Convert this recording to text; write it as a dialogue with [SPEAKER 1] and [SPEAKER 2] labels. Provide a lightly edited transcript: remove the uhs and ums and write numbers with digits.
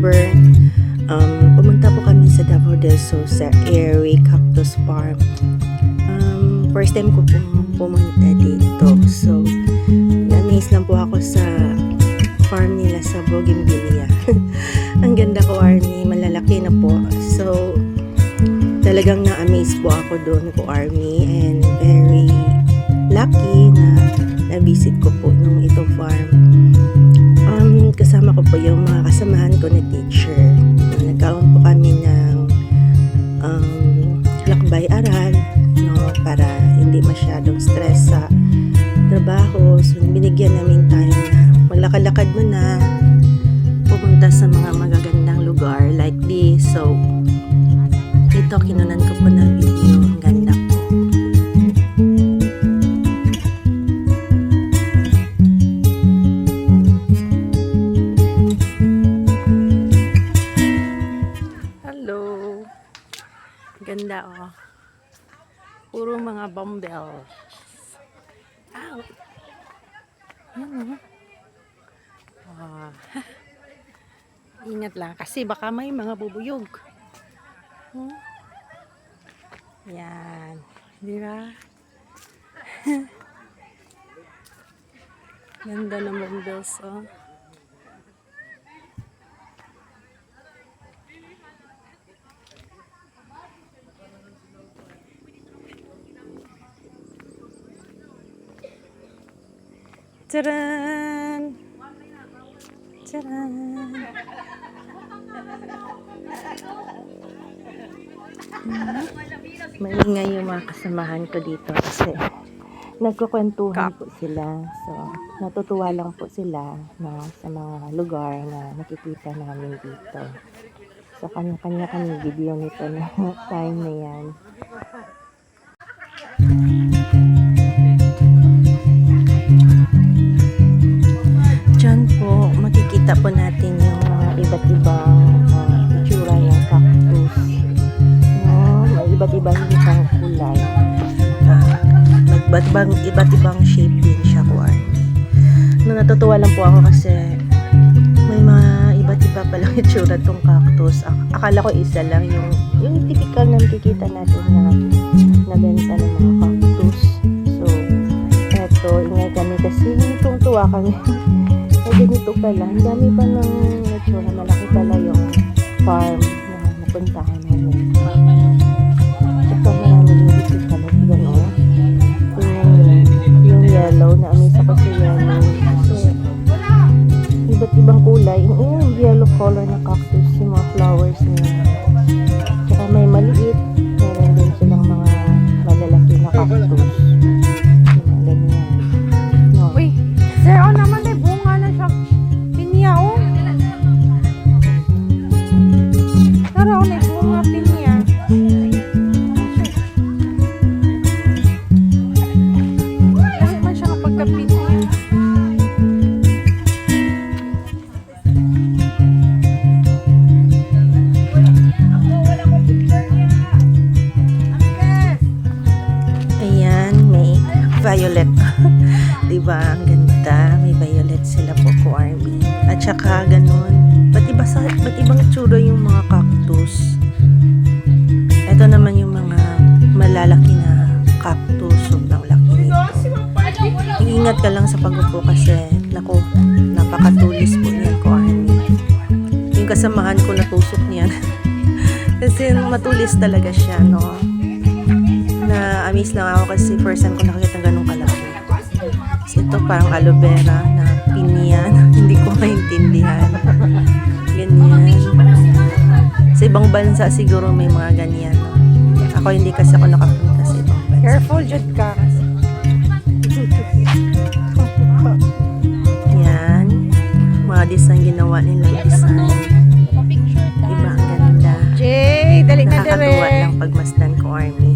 [SPEAKER 1] September, pumunta po kami sa Davao del Sur sa Airy Cactus Farm. First time ko pong pumunta dito. So, na-amaze lang po ako sa farm nila sa Bougainvillea. Ang ganda ko, Army. Malalaki na po. So, talagang na-amaze po ako doon ko, Army. And very lucky na na-visit ko po nung itong farm. Kasama ko po yung mga kasamahan ko na teacher. Nagkaroon po kami ng lakbay-aral, no, para hindi masyadong stress sa trabaho. So, binigyan namin time na maglakad-lakad muna, pupunta sa mga magagandang lugar like this. So, ito, kinunan ko po na video. Ang ganda po. Hello. Ganda, oh. Puro mga bumble. Ow. Yan, oh. Ingat lang kasi baka may mga bubuyog. Yan. Di ba? Ganda ng bumbles, oh. Tcharan! Tcharan! Maingay yung mga kasamahan ko dito kasi nagkukwentuhan po sila. So, natutuwa lang po sila na sa mga lugar na nakikita namin dito. So, kanya-kanya kami video nito na time na yan. Diyan po, makikita po natin yung mga iba't ibang itsura ng cactus. No, may iba't ibang kulay. Iba't ibang shape din siya po. Natutuwa lang po ako kasi may mga iba't iba palang itsura tong cactus. Akala ko isa lang yung typical na nakikita natin na benta ng mga cactus. So, eto, ingay kami kasi tuwa kami. Ganito pala, ang dami pa ng natsura, malaki pala yung farm na napuntahan namin. Ito marami yung visit pala, gano'n. Yung yellow, na-amaze ako sa yellow. Kasi iba't ibang kulay, yung yellow color na cactus, yung mga flowers niya. Tsaka may maliit, meron din silang mga malalaki na cactus. Ganyan. No.
[SPEAKER 2] Uy, sir, naman may bunga na siya. Pinya, oh. Tara, may bunga pinya. Kasi man siya kapagka-pinya.
[SPEAKER 1] Ayan, may violet. Diba? Ang ganda. May violet sila po ko, Army. At saka ganun. Ba't ibang itsura yung mga cactus? Ito naman yung mga malalaki na cactus. Sobrang laki nito. Ingat ka lang sa pag-upo kasi naku, napakatulis po niyan ko, Army. Yung kasamahan ko natusok niyan. Kasi matulis talaga siya, no? Na-amaze lang ako kasi first time ko nakakita ng ganung kalaki. So, ito parang aloe vera na pinya. Hindi ko maintindihan. Ganyan. Sa ibang bansa siguro may mga ganyan. Ako hindi kasi ako nakapunta sa ibang bansa.
[SPEAKER 2] Careful, Jud ka.
[SPEAKER 1] Yan. Mga design ginawa nilang design. Diba ang ganda.
[SPEAKER 2] Jay, dali na
[SPEAKER 1] Nakakatuwa
[SPEAKER 2] dire.
[SPEAKER 1] lang pagmasdan ko, Army.